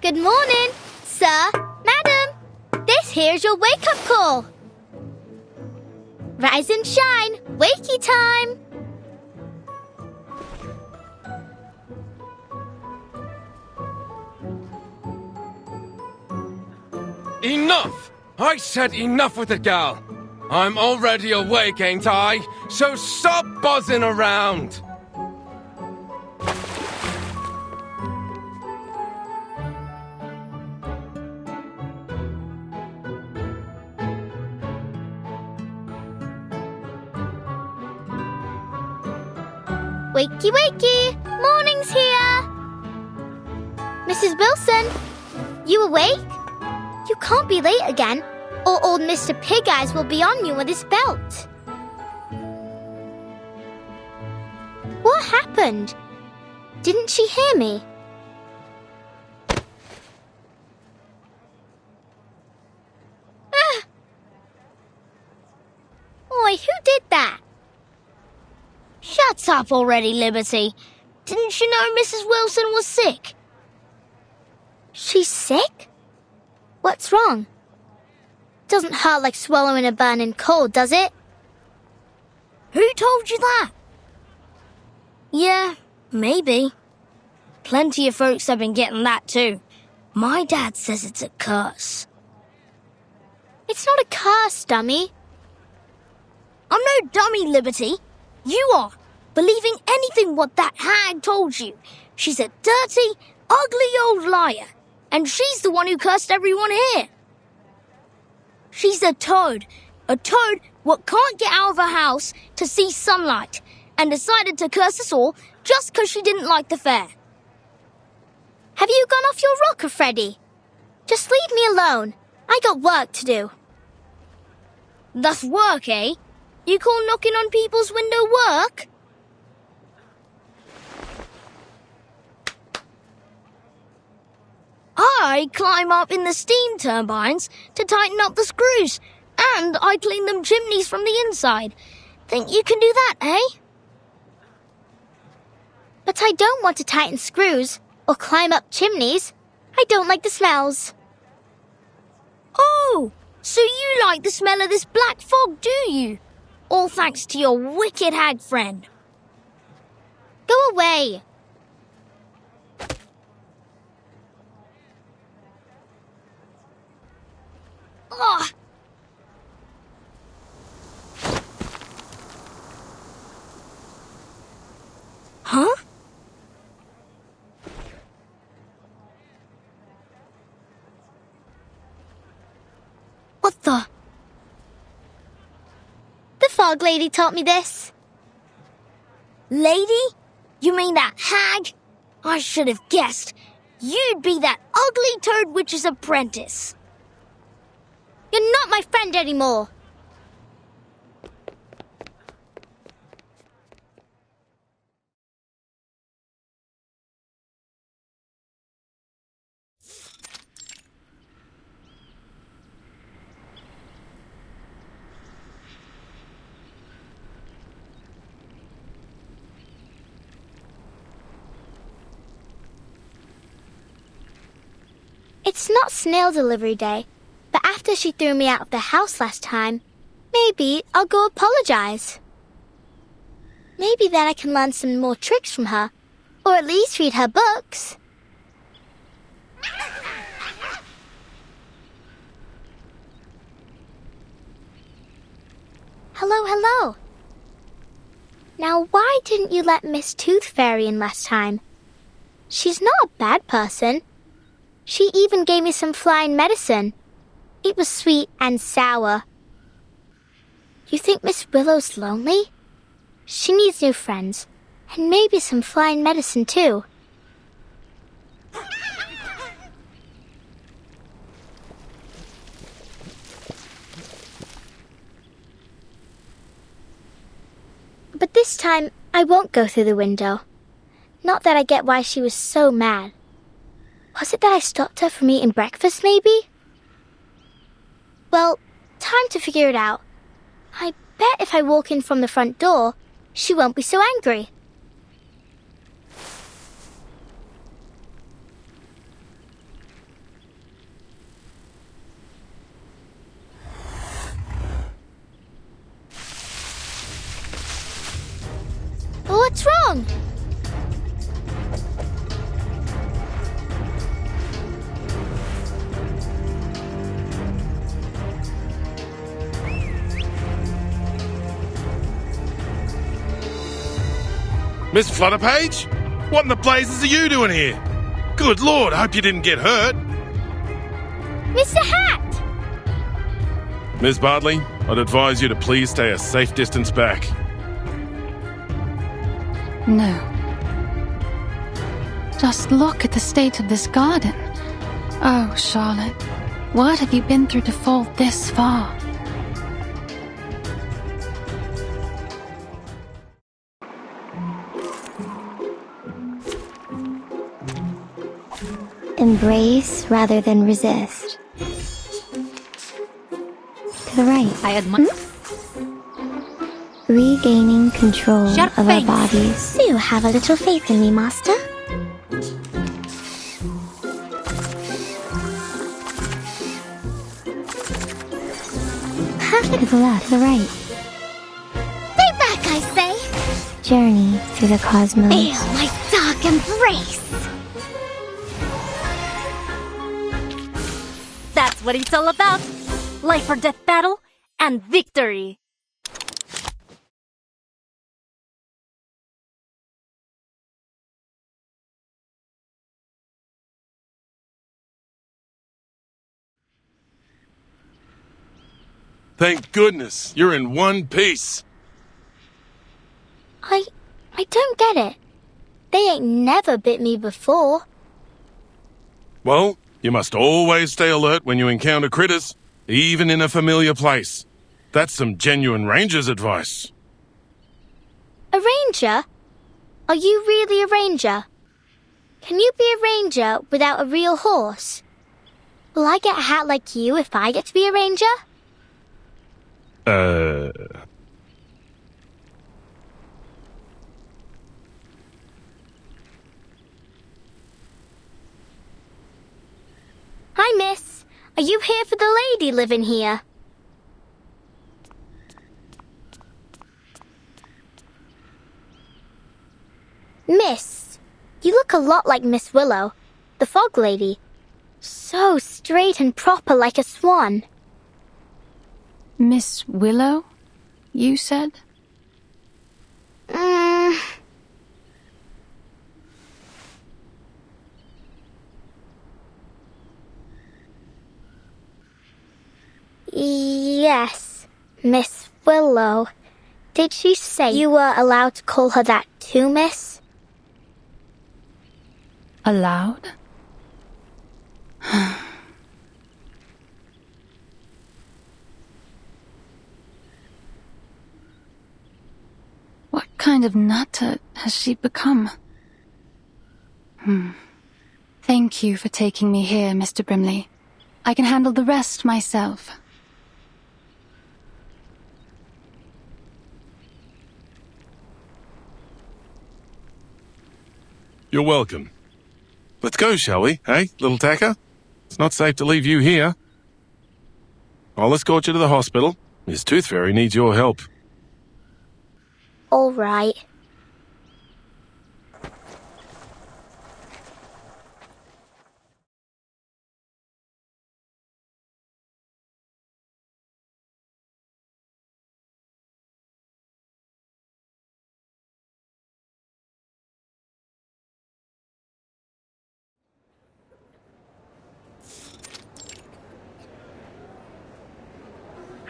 Good morning, sir, madam. This here's your wake-up call. Rise and shine, wakey time. Enough! I said enough with the gal. I'm already awake, ain't I? So stop buzzing around. Wakey, wakey! Morning's here! Mrs. Wilson, you awake? You can't be late again, or old Mr. Pig Eyes will be on you with his belt. What happened? Didn't she hear me? Oi, who did that? Shut up already, Liberty. Didn't you know Mrs. Wilson was sick? She's sick? What's wrong? Doesn't hurt like swallowing a burning coal, does it? Who told you that? Yeah, maybe. Plenty of folks have been getting that too. My dad says it's a curse. It's not a curse, dummy. I'm no dummy, Liberty. You are, believing anything what that hag told you. She's a dirty, ugly old liar, and she's the one who cursed everyone here. She's a toad what can't get out of her house to see sunlight, and decided to curse us all just 'cause she didn't like the fair. Have you gone off your rocker, Freddy? Just leave me alone. I got work to do. That's work, eh? You call knocking on people's window work? I climb up in the steam turbines to tighten up the screws, and I clean them chimneys from the inside. Think you can do that, eh? But I don't want to tighten screws or climb up chimneys. I don't like the smells. Oh, so you like the smell of this black fog, do you? All thanks to your wicked hag friend. Go away. Ugh. Huh? What the? The fog lady taught me this. Lady? You mean that hag? I should have guessed. You'd be that ugly toad witch's apprentice. You're not my friend anymore. It's not snail delivery day, but after she threw me out of the house last time, maybe I'll go apologize. Maybe then I can learn some more tricks from her, or at least read her books. Hello, hello. Now, why didn't you let Miss Tooth Fairy in last time? She's not a bad person. She even gave me some flying medicine. It was sweet and sour. You think Miss Willow's lonely? She needs new friends, and maybe some flying medicine too. But this time, I won't go through the window. Not that I get why she was so mad. Was it that I stopped her from eating breakfast, maybe? Well, time to figure it out. I bet if I walk in from the front door, she won't be so angry. wrong? Miss Flutterpage? What in the blazes are you doing here? Good Lord, I hope you didn't get hurt. Mr. Hat! Miss Bartley, I'd advise you to please stay a safe distance back. No. Just look at the state of this garden. Oh, Charlotte, what have you been through to fall this far? Embrace rather than resist. To the right. I admire. Regaining control Shut of face. our bodies. Do have a little faith in me, Master. To the left. To the right. Stay back, I say. Journey through the cosmos. Feel my dark embrace. That's what it's all about. Life or death battle and victory. Thank goodness, you're in one piece. I don't get it. They ain't never bit me before. Well, you must always stay alert when you encounter critters, even in a familiar place. That's some genuine ranger's advice. A ranger? Are you really a ranger? Can you be a ranger without a real horse? Will I get a hat like you if I get to be a ranger? Hi, miss. Are you here for the lady living here? Miss, you look a lot like Miss Willow, the fog lady. So straight and proper like a swan. Miss Willow, you said? Yes, Miss Willow. Did she say you were allowed to call her that too, miss? Allowed? What kind of nutter has she become? Thank you for taking me here, Mr. Brimley. I can handle the rest myself. You're welcome. Let's go, shall we? Hey, little tacker? It's not safe to leave you here. I'll escort you to the hospital. Miss Tooth Fairy needs your help. All right.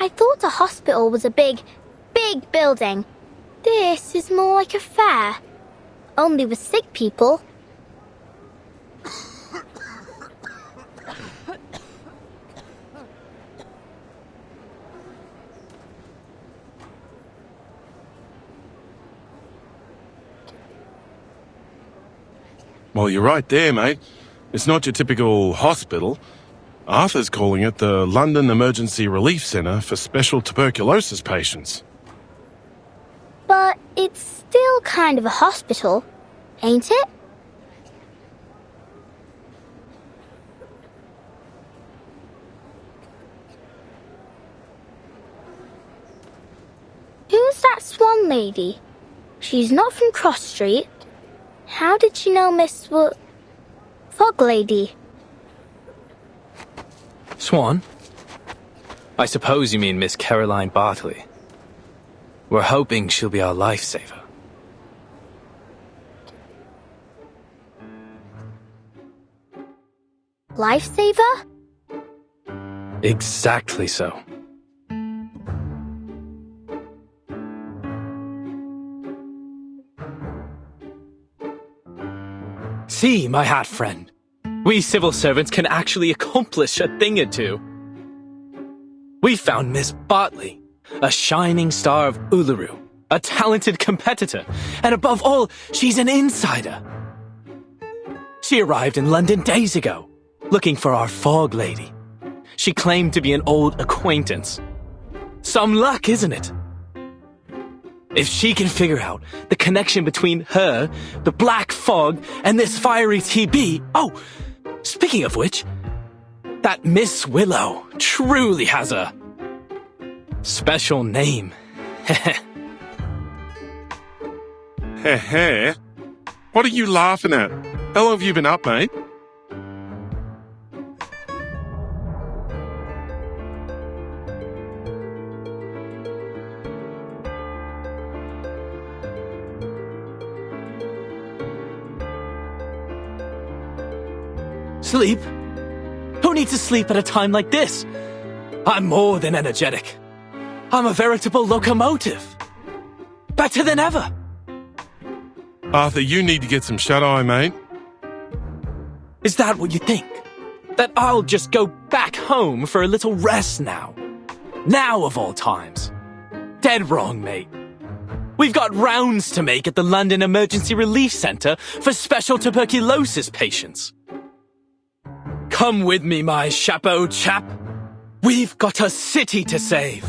I thought a hospital was a big building. This is more like a fair. Only with sick people. Well, you're right there, mate. It's not your typical hospital. Arthur's calling it the London Emergency Relief Centre for Special Tuberculosis Patients. But it's still kind of a hospital, ain't it? Who's that swan lady? She's not from Cross Street. How did she know Miss Fog Lady? Swan? I suppose you mean Miss Caroline Bartley. We're hoping she'll be our lifesaver. Lifesaver? Exactly so. See, my hat friend. We civil servants can actually accomplish a thing or two. We found Miss Bartley, a shining star of Uluru, a talented competitor, and above all, she's an insider. She arrived in London days ago, looking for our Fog Lady. She claimed to be an old acquaintance. Some luck, isn't it? If she can figure out the connection between her, the Black Fog, and this fiery TB... Oh, speaking of which, that Miss Willow truly has a special name. Heh. What are you laughing at? How long have you been up, mate? Sleep? Who needs to sleep at a time like this? I'm more than energetic. I'm a veritable locomotive. Better than ever. Arthur, you need to get some shut-eye, mate. Is that what you think? That I'll just go back home for a little rest now? Now of all times. Dead wrong, mate. We've got rounds to make at the London Emergency Relief Centre for special tuberculosis patients. Come with me, my chapeau chap. We've got a city to save.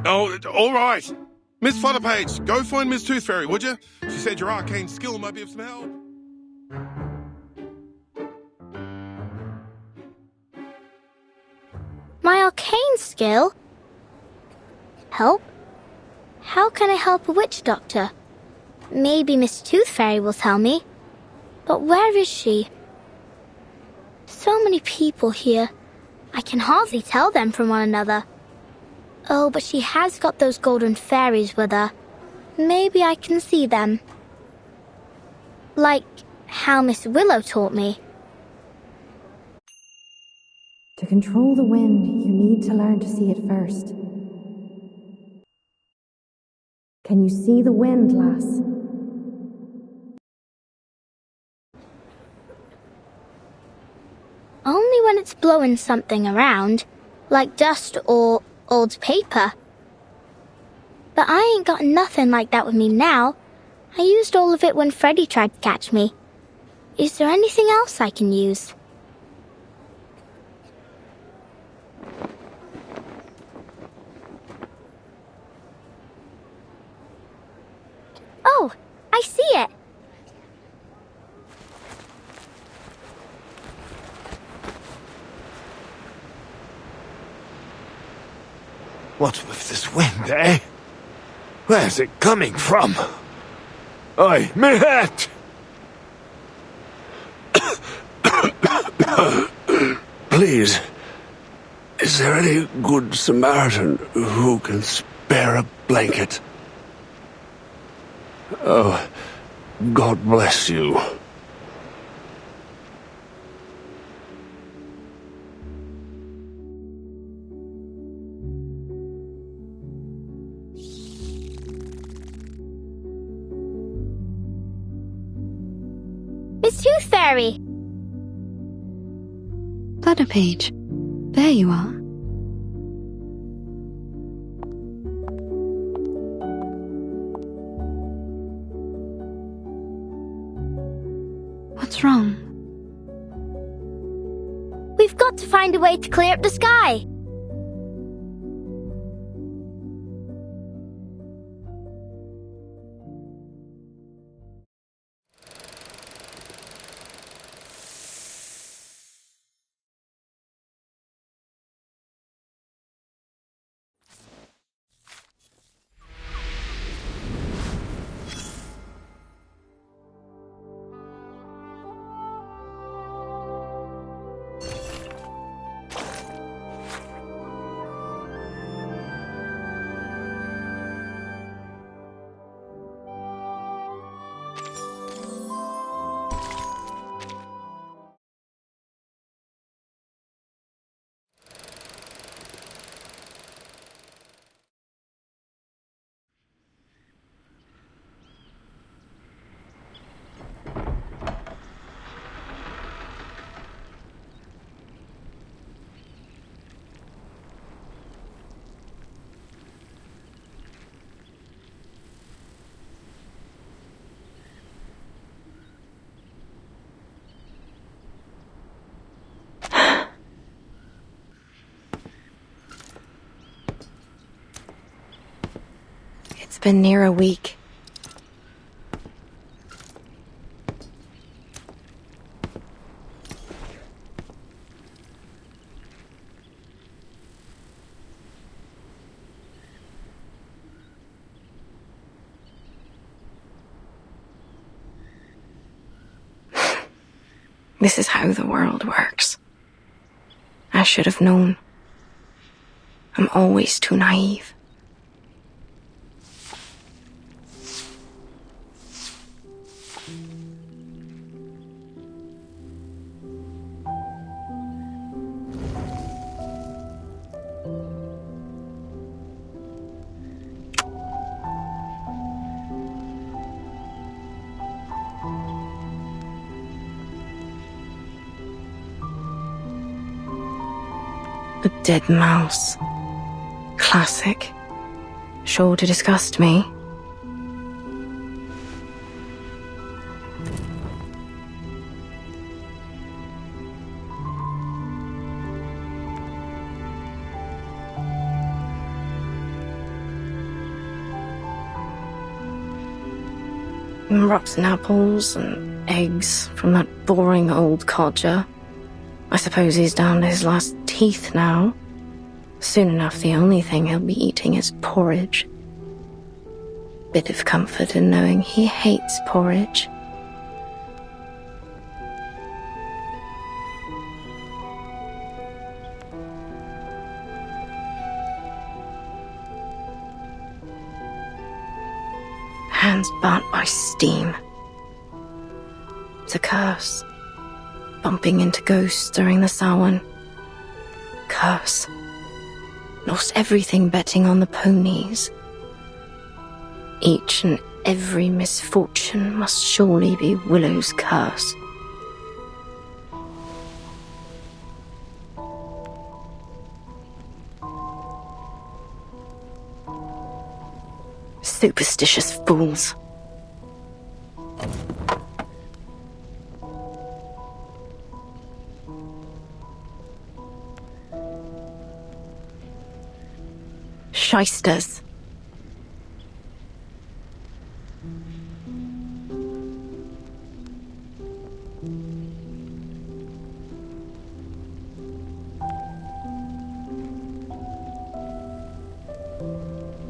Oh, all right. Miss Flutterpage, go find Miss Tooth Fairy, would you? She said your arcane skill might be of some help. My arcane skill? Help? How can I help a witch doctor? Maybe Miss Tooth Fairy will tell me. But where is she? So many people here. I can hardly tell them from one another. Oh, but she has got those golden fairies with her. Maybe I can see them. Like how Miss Willow taught me. To control the wind, you need to learn to see it first. Can you see the wind, lass? Only when it's blowing something around, like dust or old paper. But I ain't got nothing like that with me now. I used all of it when Freddy tried to catch me. Is there anything else I can use? Oh, I see it. What with this wind, eh? Where's it coming from? Oi, me hat! Please, is there any good Samaritan who can spare a blanket? Oh, God bless you. Miss Tooth Fairy! Flutterpage, there you are. What's wrong? We've got to find a way to clear up the sky. It's been near a week. This is how the world works. I should have known. I'm always too naive. A dead mouse. Classic. Sure to disgust me. Rotten apples and eggs from that boring old codger. I suppose he's down to his last teeth now. Soon enough, the only thing he'll be eating is porridge. Bit of comfort in knowing he hates porridge. Hands burnt by steam. It's a curse. Bumping into ghosts during the Samhain. Curse. Lost everything betting on the ponies. Each and every misfortune must surely be Willow's curse. Superstitious fools. Shysters.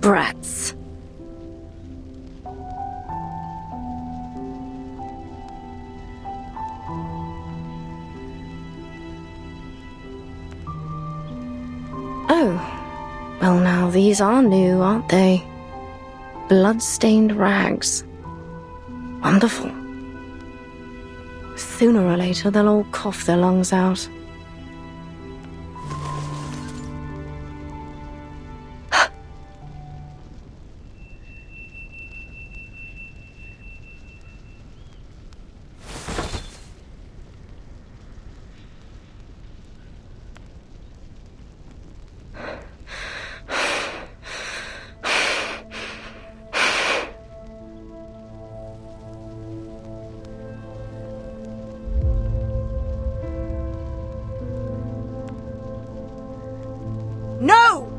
Brats. Oh. Well, now these are new, aren't they? Blood-stained rags. Wonderful. Sooner or later, they'll all cough their lungs out. No!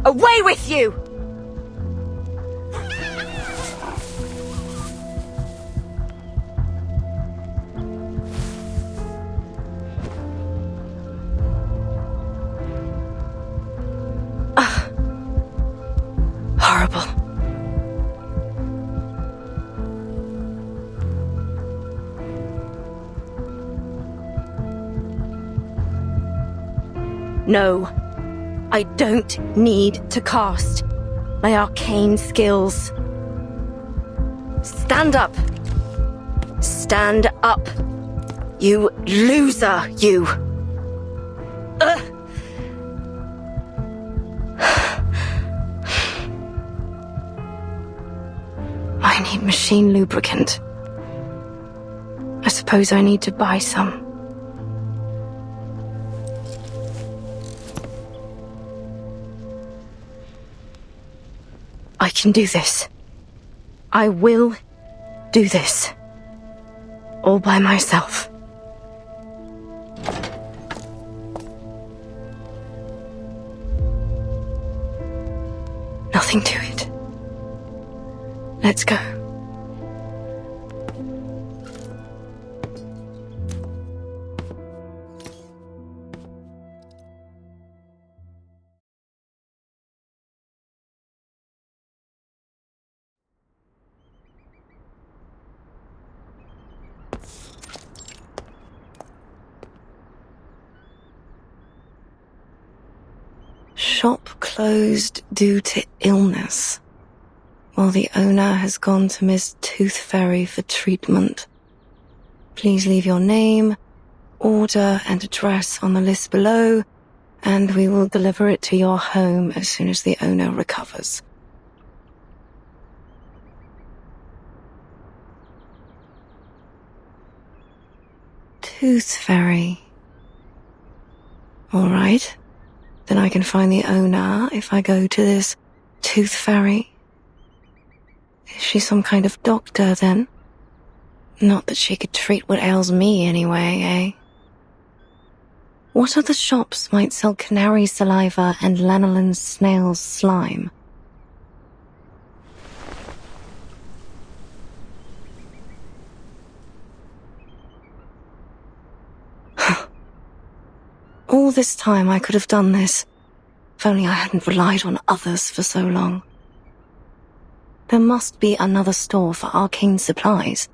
Away with you! Horrible. No, I don't need to cast my arcane skills. Stand up. Stand up. You loser, you. I need machine lubricant. I suppose I need to buy some. I can do this. I will do this. All by myself. Nothing to it. Let's go. Shop closed due to illness, while the owner has gone to Miss Tooth Fairy for treatment. Please leave your name, order, and address on the list below, and we will deliver it to your home as soon as the owner recovers. Tooth Fairy. All right. Then I can find the owner if I go to this Tooth Fairy. Is she some kind of doctor, then? Not that she could treat what ails me anyway, eh? What other shops might sell canary saliva and lanolin snail's slime? All this time I could have done this, if only I hadn't relied on others for so long. There must be another store for arcane supplies.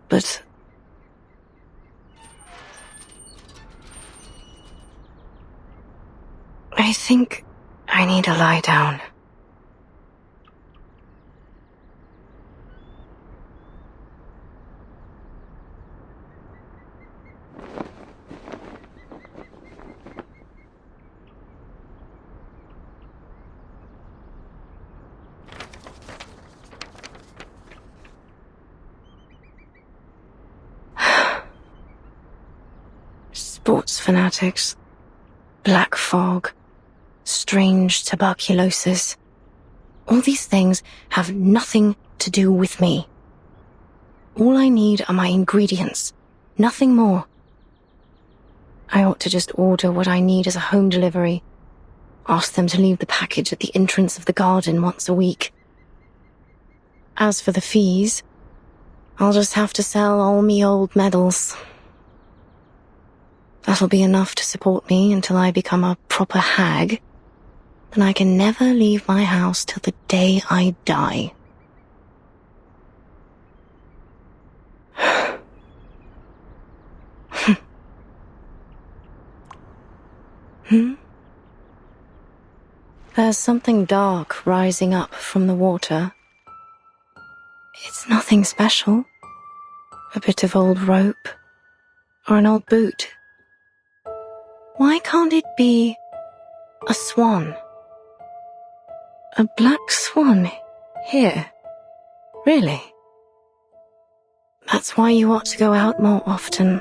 But... I think I need to lie down. Sports fanatics, black fog, strange tuberculosis. All these things have nothing to do with me. All I need are my ingredients, nothing more. I ought to just order what I need as a home delivery. Ask them to leave the package at the entrance of the garden once a week. As for the fees, I'll just have to sell all me old medals. That'll be enough to support me until I become a proper hag. Then I can never leave my house till the day I die. There's something dark rising up from the water. It's nothing special. A bit of old rope, or an old boot. Why can't it be a swan? A black swan here? Really? That's why you ought to go out more often.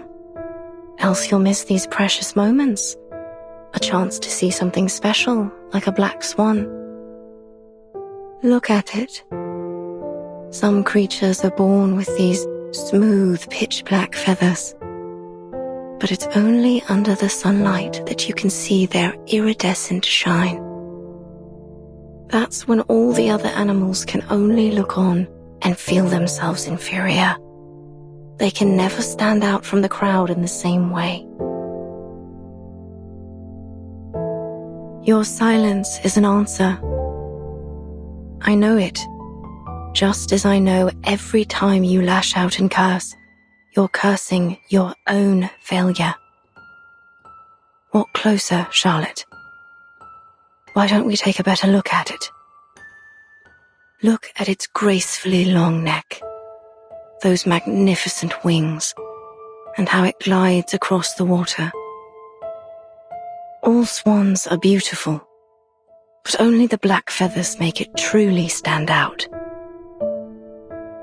Else you'll miss these precious moments. A chance to see something special, like a black swan. Look at it. Some creatures are born with these smooth, pitch-black feathers. But it's only under the sunlight that you can see their iridescent shine. That's when all the other animals can only look on and feel themselves inferior. They can never stand out from the crowd in the same way. Your silence is an answer. I know it, just as I know every time you lash out and curse, you're cursing your own failure. Walk closer, Charlotte. Why don't we take a better look at it? Look at its gracefully long neck, those magnificent wings, and how it glides across the water. All swans are beautiful, but only the black feathers make it truly stand out.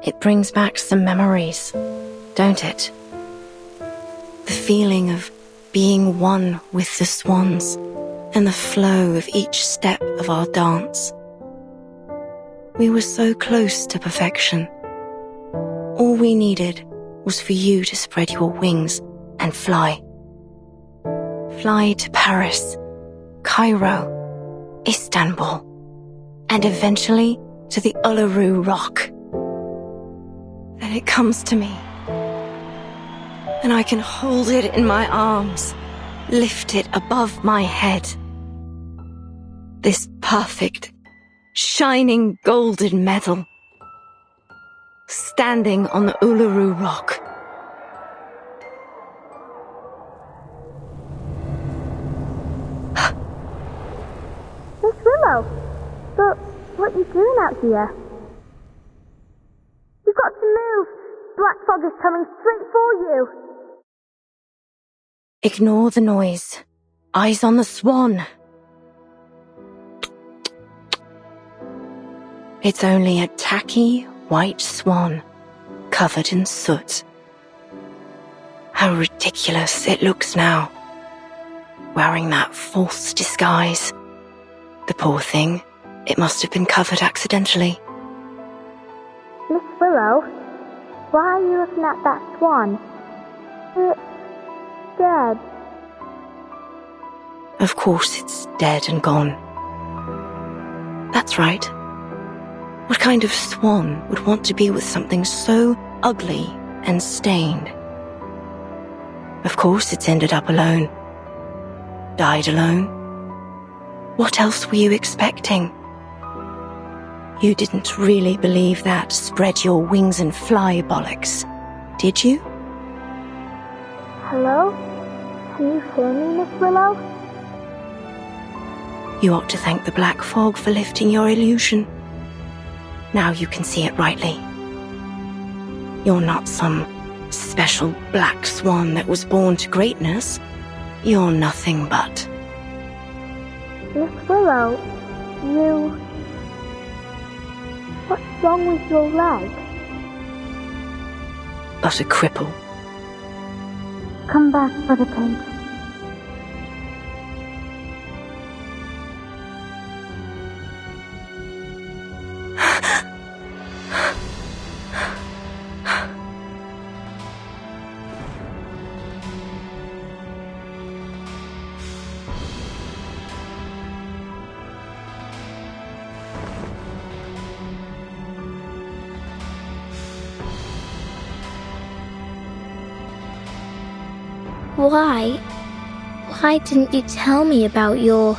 It brings back some memories, don't it? The feeling of being one with the swans and the flow of each step of our dance. We were so close to perfection. All we needed was for you to spread your wings and fly. Fly to Paris, Cairo, Istanbul, and eventually to the Uluru Rock. Then it comes to me, and I can hold it in my arms, lift it above my head. This perfect, shining golden medal, standing on the Uluru Rock. Miss Willow, but what are you doing out here? You've got to move! Black fog is coming straight for you! Ignore the noise. Eyes on the swan. It's only a tacky, white swan, covered in soot. How ridiculous it looks now, wearing that false disguise. The poor thing, it must have been covered accidentally. Miss Willow, why are you looking at that swan? It's dead. Of course it's dead and gone. That's right. What kind of swan would want to be with something so ugly and stained? Of course it's ended up alone. Died alone. What else were you expecting? You didn't really believe that spread your wings and fly bollocks, did you? Hello? Can you hear me, Miss Willow? You ought to thank the black fog for lifting your illusion. Now you can see it rightly. You're not some special black swan that was born to greatness. You're nothing but... Miss Willow, you... What's wrong with your leg? but a cripple. Come back for the paint. Why didn't you tell me about your...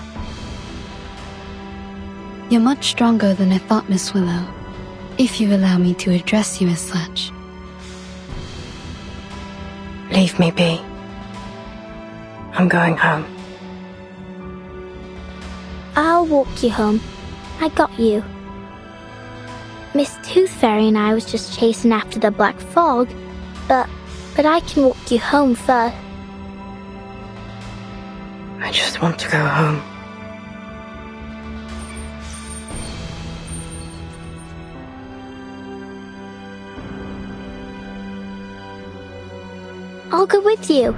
You're much stronger than I thought, Miss Willow, if you allow me to address you as such. Leave me be. I'm going home. I'll walk you home. I got you. Miss Tooth Fairy and I was just chasing after the black fog, but I can walk you home first. I just want to go home. I'll go with you.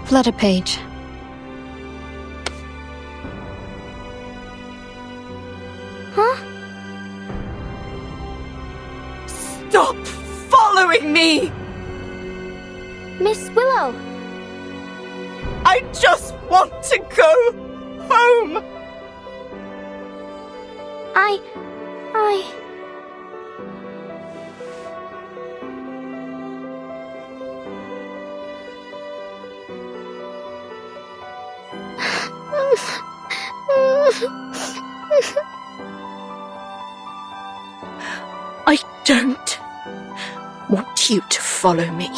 Flutter page. Huh? Stop following me! Miss Willow! I just want to go home! I... I don't want you to follow me.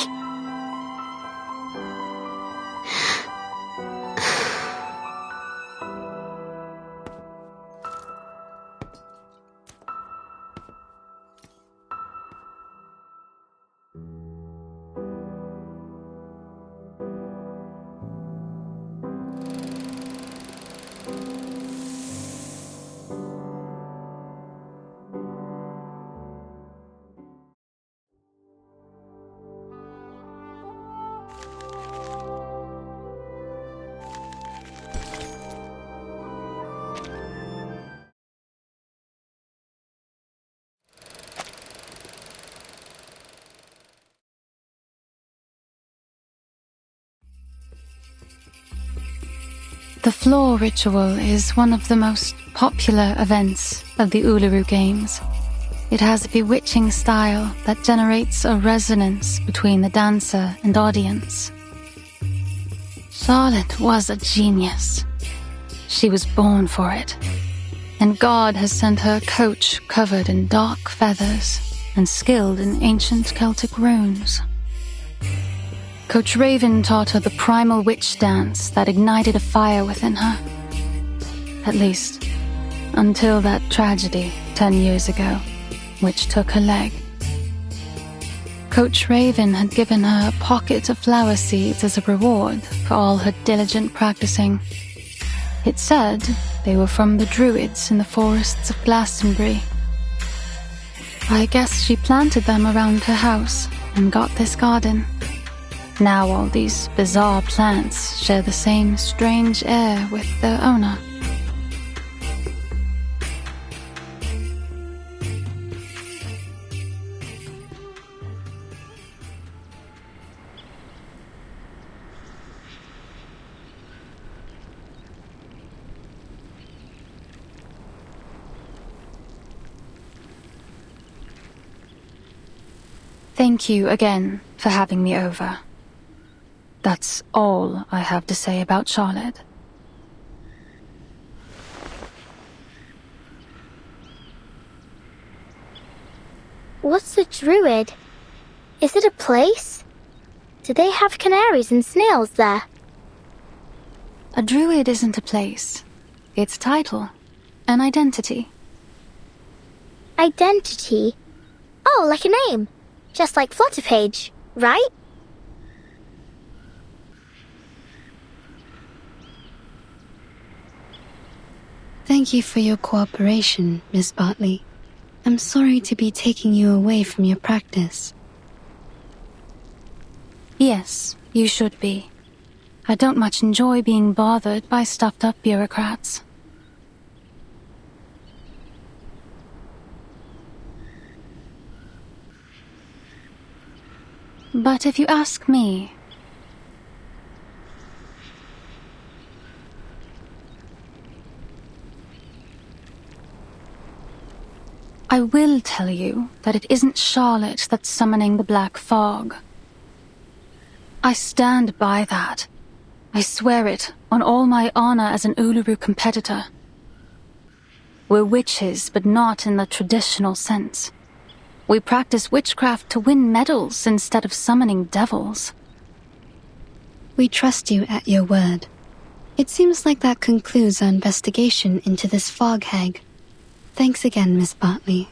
The floor ritual is one of the most popular events of the Uluru Games. It has a bewitching style that generates a resonance between the dancer and audience. Charlotte was a genius. She was born for it. And God has sent her a coach covered in dark feathers and skilled in ancient Celtic runes. Coach Raven taught her the primal witch dance that ignited a fire within her. At least, until that tragedy 10 years ago, which took her leg. Coach Raven had given her a pocket of flower seeds as a reward for all her diligent practicing. It said they were from the druids in the forests of Glastonbury. I guess she planted them around her house and got this garden. Now all these bizarre plants share the same strange air with their owner. Thank you again for having me over. That's all I have to say about Charlotte. What's the Druid? Is it a place? Do they have canaries and snails there? A druid isn't a place. It's a title. An identity. Identity? Oh, like a name. Just like Flutterpage, right? Thank you for your cooperation, Miss Bartley. I'm sorry to be taking you away from your practice. Yes, you should be. I don't much enjoy being bothered by stuffed-up bureaucrats. But if you ask me, I will tell you that it isn't Charlotte that's summoning the black fog. I stand by that. I swear it on all my honor as an Uluru competitor. We're witches, but not in the traditional sense. We practice witchcraft to win medals instead of summoning devils. We trust you at your word. It seems like that concludes our investigation into this fog hag. Thanks again, Miss Bartley.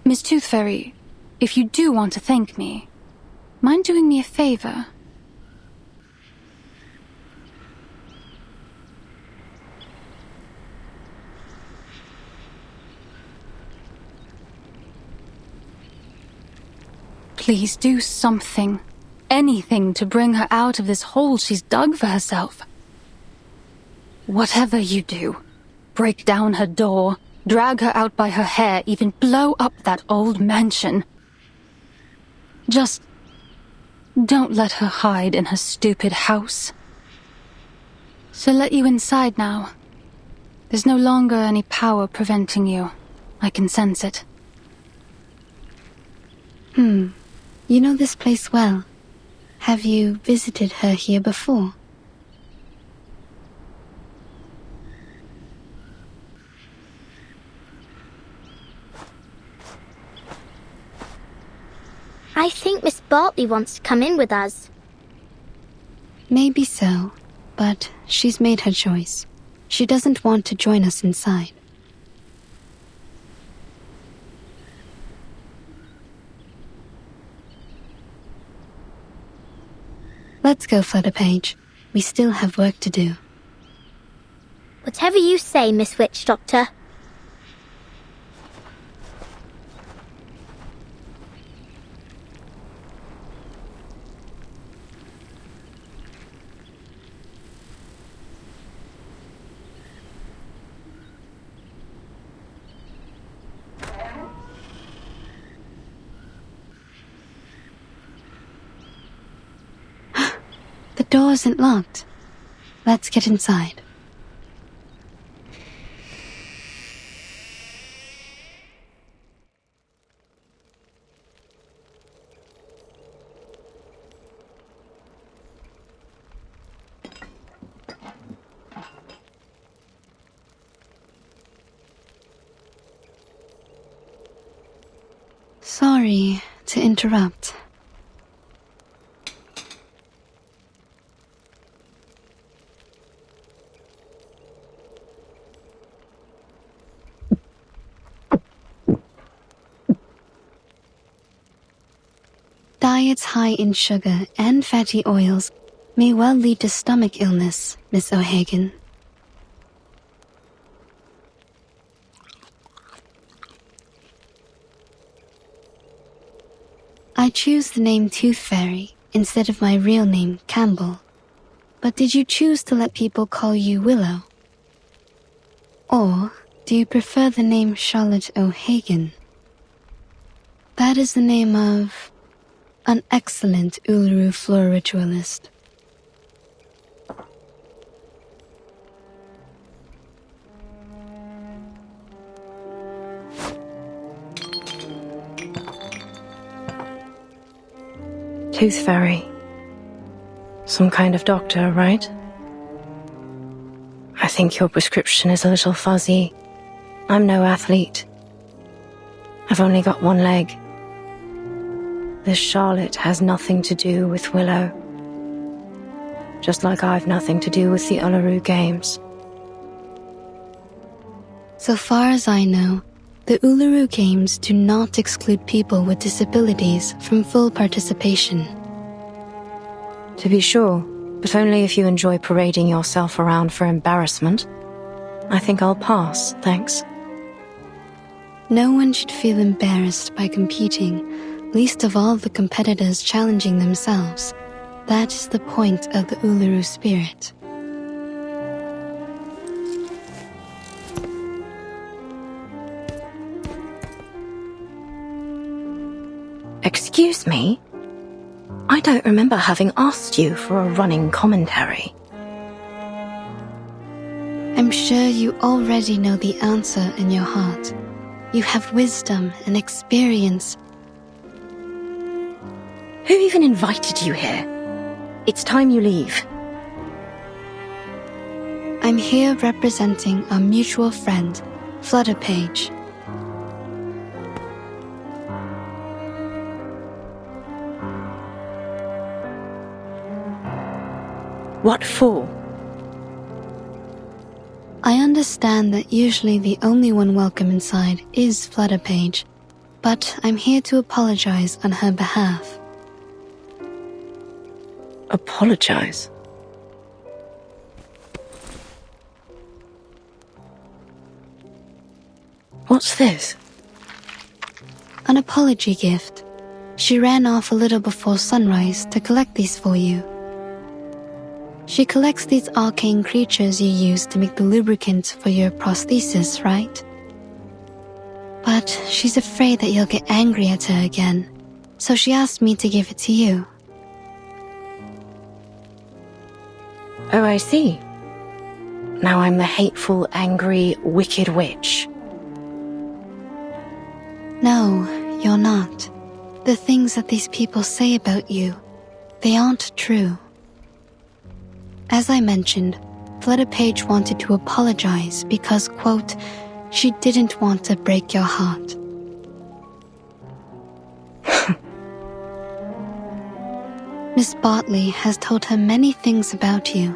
Miss Tooth Fairy, if you do want to thank me, mind doing me a favor? Please do something, anything to bring her out of this hole she's dug for herself. Whatever you do, break down her door, drag her out by her hair, even blow up that old mansion. Just don't let her hide in her stupid house. She'll let you inside now. There's no longer any power preventing you. I can sense it. You know this place well. Have you visited her here before? I think Miss Bartley wants to come in with us. Maybe so, but she's made her choice. She doesn't want to join us inside. Let's go, Flutterpage. We still have work to do. Whatever you say, Miss Witch Doctor. The door isn't locked. Let's get inside. Sorry to interrupt. Diets high in sugar and fatty oils may well lead to stomach illness, Miss O'Hagan. I choose the name Tooth Fairy instead of my real name, Campbell. But did you choose to let people call you Willow? Or do you prefer the name Charlotte O'Hagan? That is the name of an excellent Uluru floor ritualist. Tooth Fairy. Some kind of doctor, right? I think your prescription is a little fuzzy. I'm no athlete. I've only got one leg. This Charlotte has nothing to do with Willow. Just like I've nothing to do with the Uluru Games. So far as I know, the Uluru Games do not exclude people with disabilities from full participation. To be sure, but only if you enjoy parading yourself around for embarrassment. I think I'll pass, thanks. No one should feel embarrassed by competing, least of all the competitors challenging themselves. That is the point of the Uluru spirit. Excuse me? I don't remember having asked you for a running commentary. I'm sure you already know the answer in your heart. You have wisdom and experience. Who even invited you here? It's time you leave. I'm here representing our mutual friend, Flutterpage. What for? I understand that usually the only one welcome inside is Flutterpage, but I'm here to apologize on her behalf. Apologize? What's this? An apology gift. She ran off a little before sunrise to collect these for you. She collects these arcane creatures you use to make the lubricant for your prosthesis, right? But she's afraid that you'll get angry at her again, so she asked me to give it to you. Oh, I see. Now I'm the hateful, angry, wicked witch. No, you're not. The things that these people say about you, they aren't true. As I mentioned, Flutterpage wanted to apologize because, quote, she didn't want to break your heart. Miss Bartley has told her many things about you.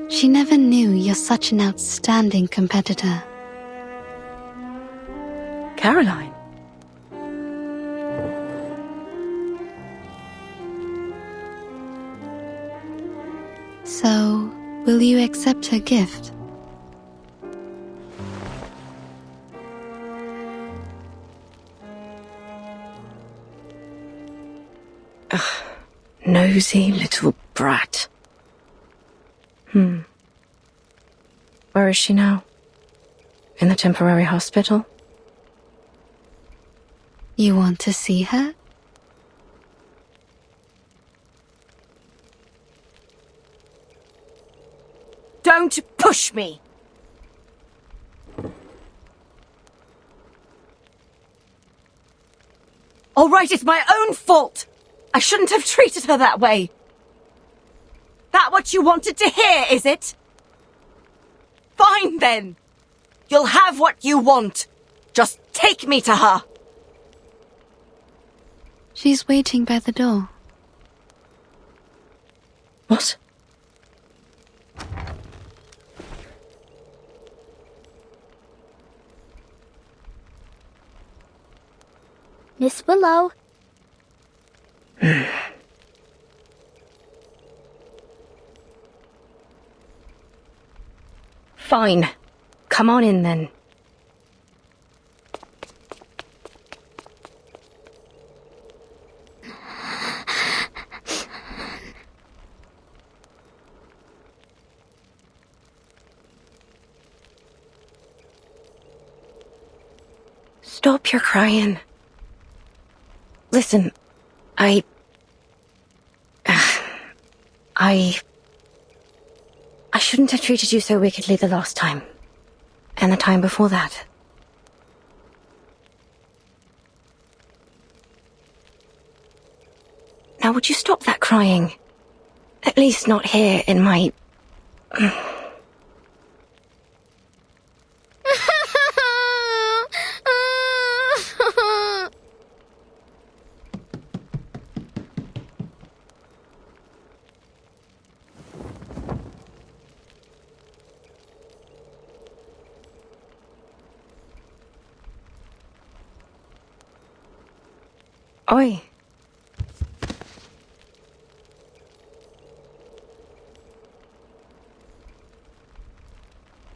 She never knew you're such an outstanding competitor. Caroline? So, will you accept her gift? Nosy little brat. Where is she now? In the temporary hospital? You want to see her? Don't push me! All right, it's my own fault! I shouldn't have treated her that way! That what you wanted to hear, is it? Fine, then! You'll have what you want! Just take me to her! She's waiting by the door. What? Miss Willow. Fine. Come on in, then. Stop your crying. Listen, I shouldn't have treated you so wickedly the last time. And the time before that. Now would you stop that crying? At least not here in my... Oi.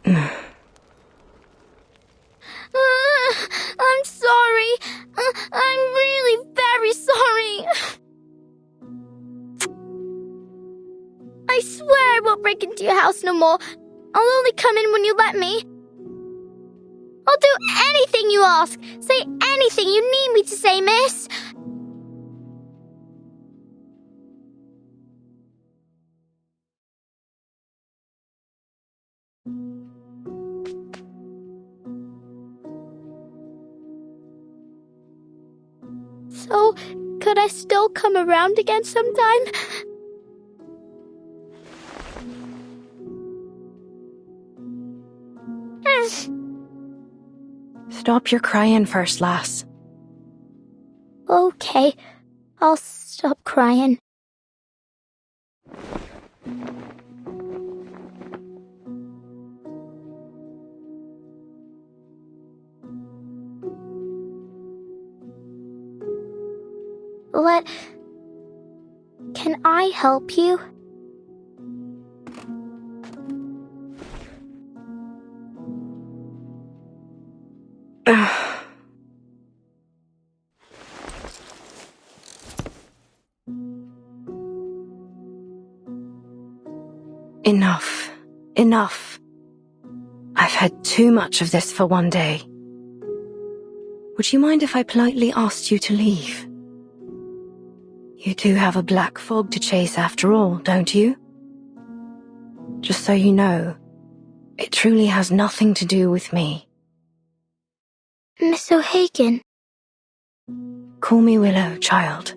I'm sorry. I'm really very sorry. I swear I won't break into your house no more. I'll only come in when you let me. I'll do anything you ask. Say anything you need me to say, miss. So, could I still come around again sometime? Stop your crying first, lass. Okay, I'll stop crying. Can I help you? Enough. Enough. I've had too much of this for one day. Would you mind if I politely asked you to leave? You do have a black fog to chase after all, don't you? Just so you know, it truly has nothing to do with me. Miss O'Hagan. Call me Willow, child.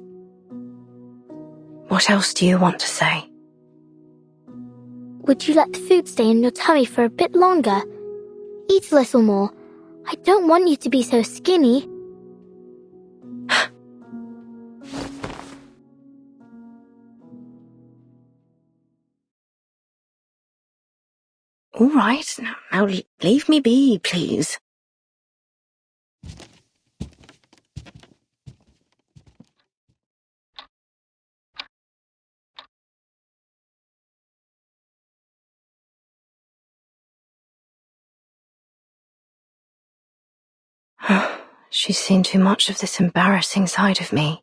What else do you want to say? Would you let the food stay in your tummy for a bit longer? Eat a little more. I don't want you to be so skinny. All right, now leave me be, please. She's seen too much of this embarrassing side of me.